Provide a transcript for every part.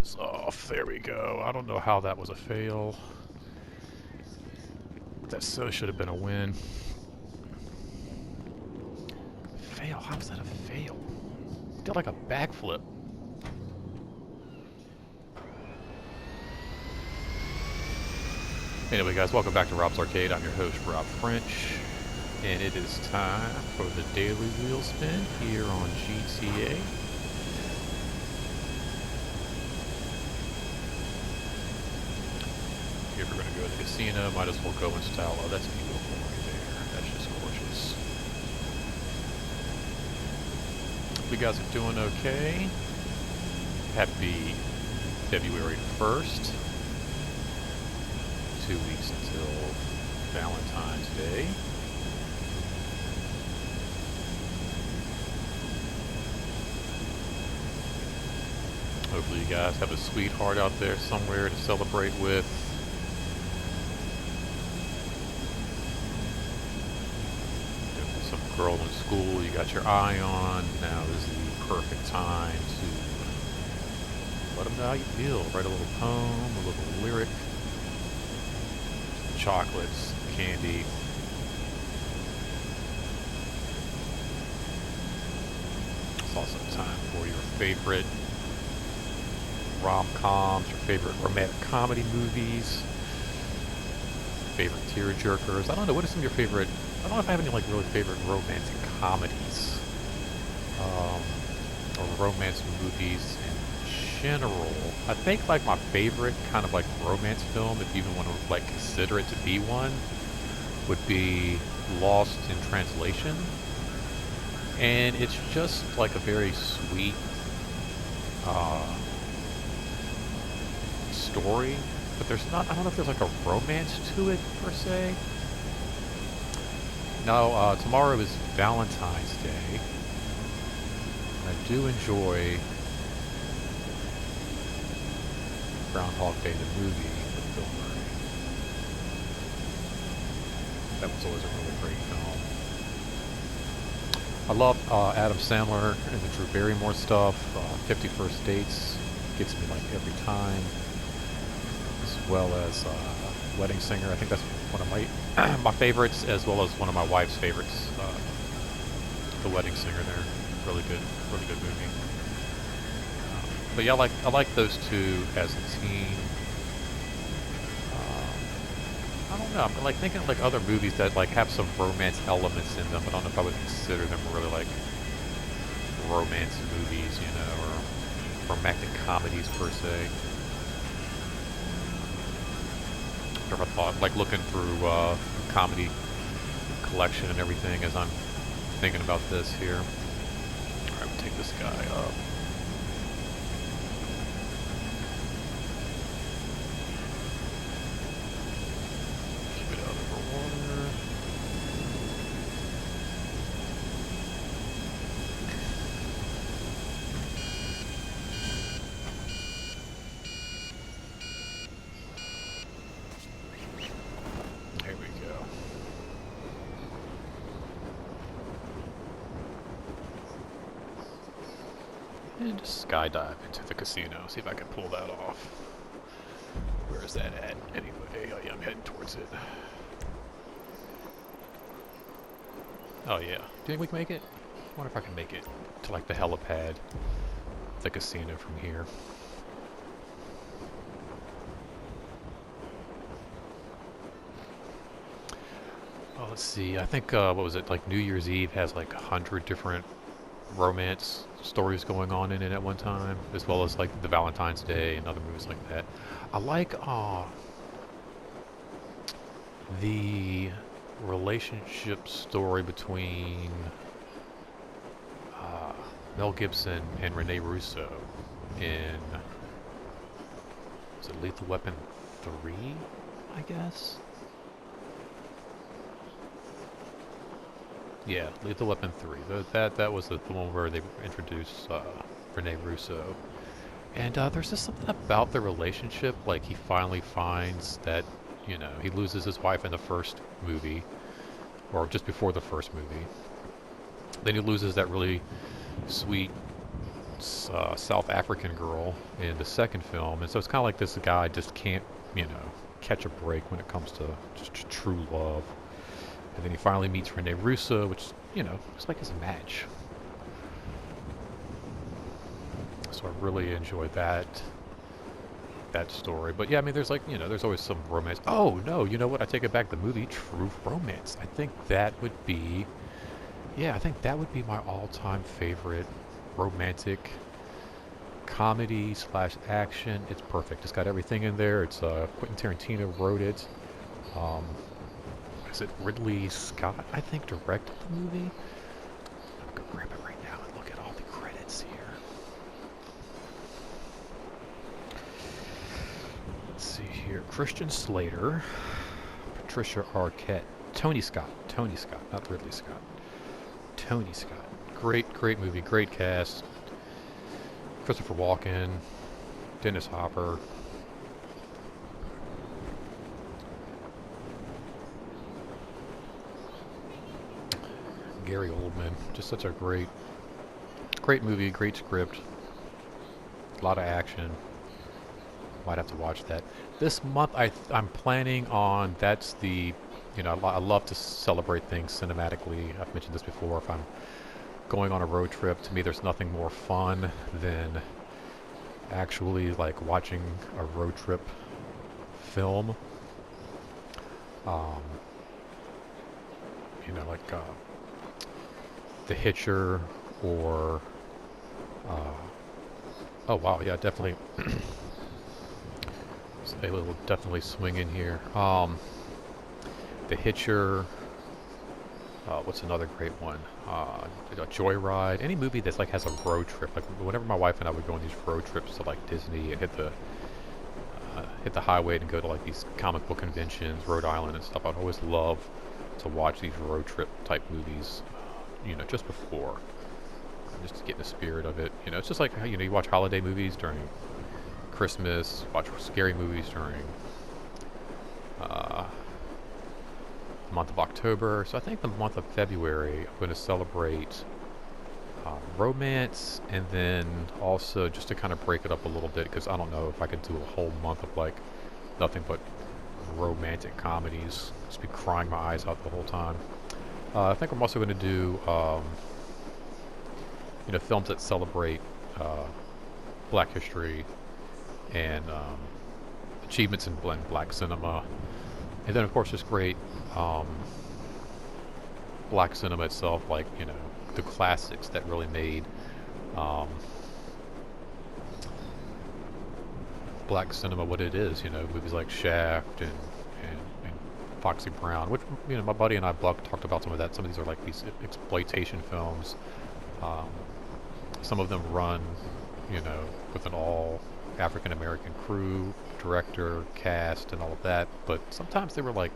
wheels off. There we go. I don't know how that was a fail. That so should have been a win. Fail? How was that a fail? Did like a backflip. Anyway, guys, welcome back to Rob's Arcade. I'm your host, Rob French, and it is time for the daily wheel spin here on GTA. If we're going to go to the casino, might as well go in style. Oh, that's beautiful right there. That's just gorgeous. You guys are doing okay. Happy February 1st. 2 weeks until Valentine's Day. Hopefully you guys have a sweetheart out there somewhere to celebrate with. If some girl in school you got your eye on, now is the perfect time to let them know how you feel. Write a little poem, a little lyric. Chocolates, candy. It's also time for your favorite rom-coms, your favorite romantic comedy movies, favorite tear-jerkers. I don't know, what are some of your favorite, I don't know if I have any like really favorite romantic comedies, or romance movies in general. I think like my favorite kind of like romance film, if you even want to like consider it to be one, would be Lost in Translation. And it's just like a very sweet story, but there's not, I don't know if there's like a romance to it per se. Now, tomorrow is Valentine's Day. I do enjoy Groundhog Day, the movie with Bill Murray. That was always a really great film. I love Adam Sandler and the Drew Barrymore stuff. 50 First Dates gets me like every time, as well as Wedding Singer. I think that's one of my my favorites, as well as one of my wife's favorites. The Wedding Singer, there, really good movie. But yeah, I like those two as a team. I don't know. I'm like thinking of like other movies that like have some romance elements in them. I don't know if I would consider them really like romance movies, you know, or romantic comedies per se. Never thought, like looking through comedy collection and everything as I'm thinking about this here. All right, we'll take this guy up. And just skydive into the casino, see if I can pull that off. Where is that at? Anyway, oh yeah, I'm heading towards it. Oh yeah, do you think we can make it? I wonder if I can make it to like the helipad, the casino from here. Oh, let's see, I think, what was it, like New Year's Eve has like 100 different romance stories going on in it at one time, as well as like the Valentine's Day and other movies like that. I like the relationship story between Mel Gibson and Rene Russo in, is it Lethal Weapon 3, I guess? Yeah, Lethal Weapon 3. That was the one where they introduced Rene Russo. And there's just something about the relationship, like he finally finds that, you know, he loses his wife in the first movie, or just before the first movie. Then he loses that really sweet South African girl in the second film, and so it's kind of like this guy just can't, you know, catch a break when it comes to just true love. And then he finally meets Rene Russo, which, you know, it's like his match. So I really enjoyed that story. But yeah, I mean, there's like, you know, there's always some romance. Oh no, you know what? I take it back. The movie True Romance. I think that would be, yeah, I think that would be my all-time favorite romantic comedy slash action. It's perfect. It's got everything in there. It's Quentin Tarantino wrote it. Um, is it Ridley Scott? I think directed the movie. I'm gonna grab it right now and look at all the credits here. Let's see here. Christian Slater, Patricia Arquette, Tony Scott, not Ridley Scott. Tony Scott. Great movie, great cast. Christopher Walken, Dennis Hopper. Gary Oldman. Just such a great movie, great script. A lot of action. Might have to watch that. This month I'm planning on, that's the, you know, I love to celebrate things cinematically. I've mentioned this before. If I'm going on a road trip, to me there's nothing more fun than actually like watching a road trip film. You know, like The Hitcher or oh wow, yeah, definitely a little definitely swing in here. The Hitcher. What's another great one? Joyride. Any movie that's like has a road trip. Like whenever my wife and I would go on these road trips to like Disney and hit the highway and go to like these comic book conventions, Rhode Island and stuff, I'd always love to watch these road trip type movies. You know, just before, just to get in the spirit of it. You know, it's just like, you know, you watch holiday movies during Christmas, watch scary movies during the month of October. So I think the month of February I'm going to celebrate romance, and then also just to kind of break it up a little bit, because I don't know if I could do a whole month of like nothing but romantic comedies. Just be crying my eyes out the whole time. I think I'm also going to do you know, films that celebrate Black history and achievements in Black cinema, and then of course just great Black cinema itself, like, you know, the classics that really made Black cinema what it is. You know, movies like Shaft and Foxy Brown, which, you know, my buddy and I talked about some of that. Some of these are like these exploitation films. Some of them run, you know, with an all African American crew, director, cast, and all of that. But sometimes they were like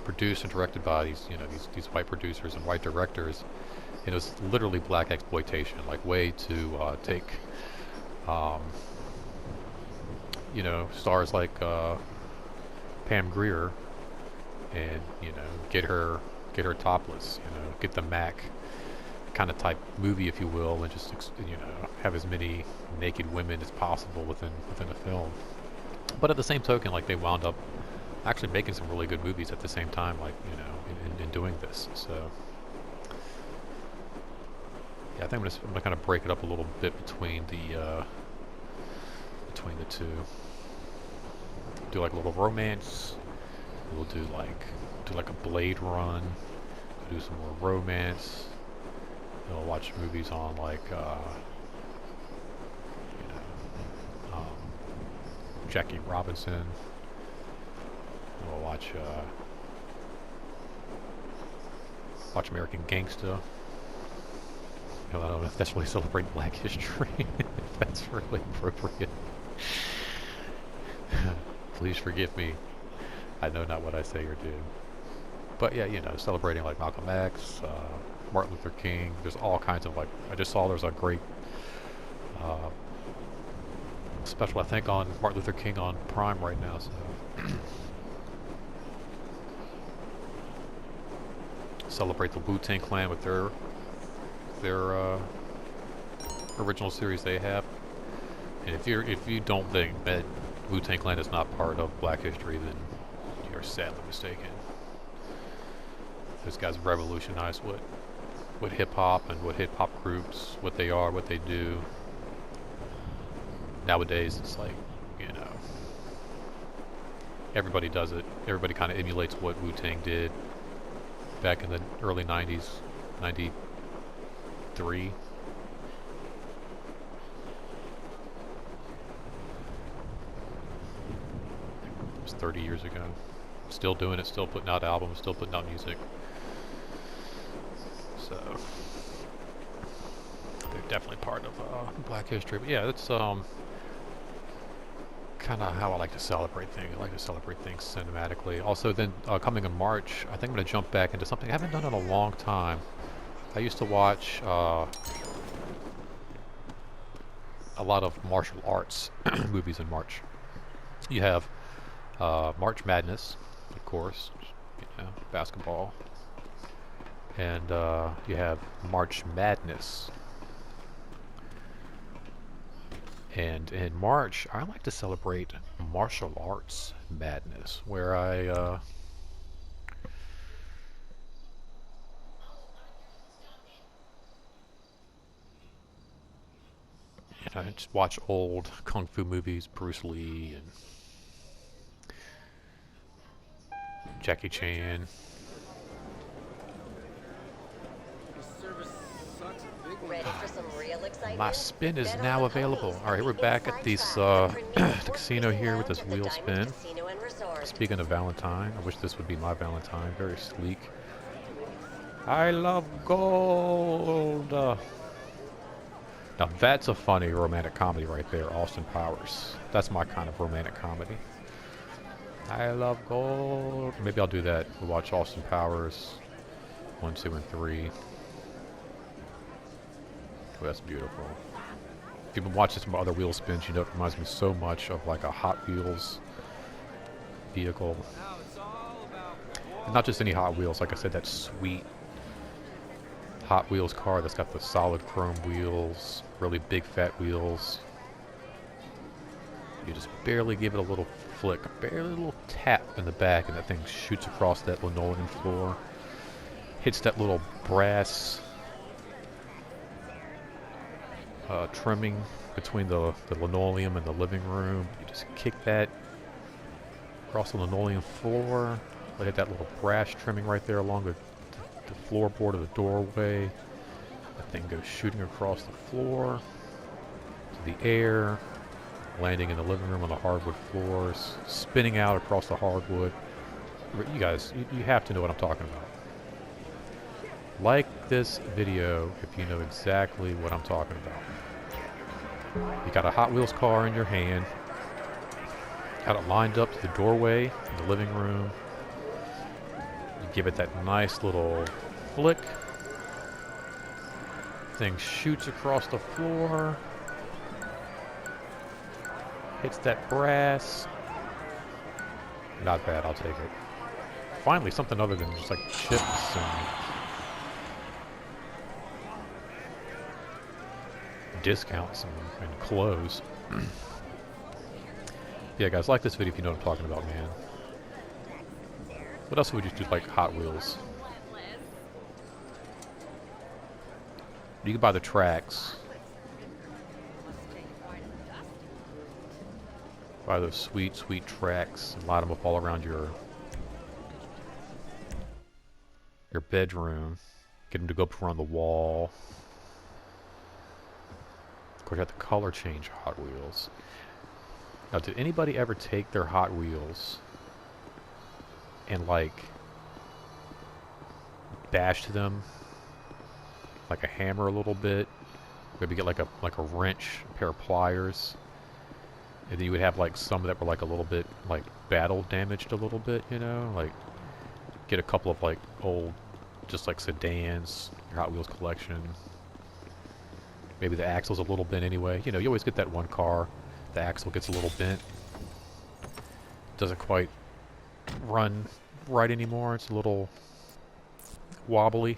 produced and directed by these, you know, these white producers and white directors. And it was literally Black exploitation, like way to take, you know, stars like Pam Grier and, you know, get her topless, you know, get the Mac kind of type movie, if you will, and just, you know, have as many naked women as possible within a film. But at the same token, like, they wound up actually making some really good movies at the same time, like, you know, in doing this. So yeah, I think I'm gonna kind of break it up a little bit between the two. Do like a little romance. We'll do like a Blade run. We'll do some more romance. We'll watch movies on like you know, Jackie Robinson. We'll watch American Gangsta. I don't know if that's really celebrating Black history. If that's really appropriate. Please forgive me. I know not what I say or do. But yeah, you know, celebrating like Malcolm X, Martin Luther King. There's all kinds of, like, I just saw there's a great special, I think, on Martin Luther King on Prime right now. So celebrate the Wu-Tang Clan with their original series they have. And if you don't think that Wu-Tang Clan is not part of Black history, then you're sadly mistaken. Those guys revolutionized what hip hop and what hip hop groups, what they are, what they do. Nowadays, it's like, you know, everybody does it. Everybody kind of emulates what Wu-Tang did back in the early 90s, 93. It was 30 years ago. Still doing it, still putting out albums, still putting out music. So they're definitely part of Black history. But yeah, it's kind of how I like to celebrate things. I like to celebrate things cinematically. Also, then coming in March, I think I'm going to jump back into something I haven't done in a long time. I used to watch a lot of martial arts movies in March. You have March Madness, of course, you know, basketball. And you have March Madness. And in March, I like to celebrate martial arts madness, where I just watch old kung fu movies, Bruce Lee and Jackie Chan. Ready for some real excitement? My spin is now available. Alright, we're back at this the casino here with this wheel spin. Speaking of Valentine, I wish this would be my Valentine. Very sleek. I love gold. Now that's a funny romantic comedy right there, Austin Powers. That's my kind of romantic comedy. I love gold. Maybe I'll do that. We'll watch Austin Powers 1, 2, and 3. Oh, that's beautiful. If you've been watching some other wheel spins, you know it reminds me so much of like a Hot Wheels vehicle. And not just any Hot Wheels, like I said, that sweet Hot Wheels car that's got the solid chrome wheels, really big fat wheels. You just barely give it a little flick, barely a little tap in the back, and that thing shoots across that linoleum floor. Hits that little brass trimming between the linoleum and the living room. You just kick that across the linoleum floor. Look at that little brass trimming right there along the floorboard of the doorway. That thing goes shooting across the floor to the air, landing in the living room on the hardwood floors, spinning out across the hardwood. You guys, you have to know what I'm talking about. Like this video if you know exactly what I'm talking about. You got a Hot Wheels car in your hand, got it lined up to the doorway in the living room. You give it that nice little flick. Thing shoots across the floor, hits that brass. Not bad, I'll take it. Finally, something other than just like chips and discounts and clothes. Yeah, guys, like this video if you know what I'm talking about, man. What else would you do like Hot Wheels? You can buy the tracks. Buy those sweet, sweet tracks and line them up all around your bedroom. Get them to go up around the wall. Of course, you have to color change Hot Wheels. Now, did anybody ever take their Hot Wheels and like bash them like a hammer a little bit? Maybe get like a wrench, a pair of pliers, and then you would have like some that were like a little bit like battle damaged a little bit, you know, like get a couple of like old just like sedans, your Hot Wheels collection. Maybe the axle's a little bent anyway. You know, you always get that one car, the axle gets a little bent. Doesn't quite run right anymore. It's a little wobbly.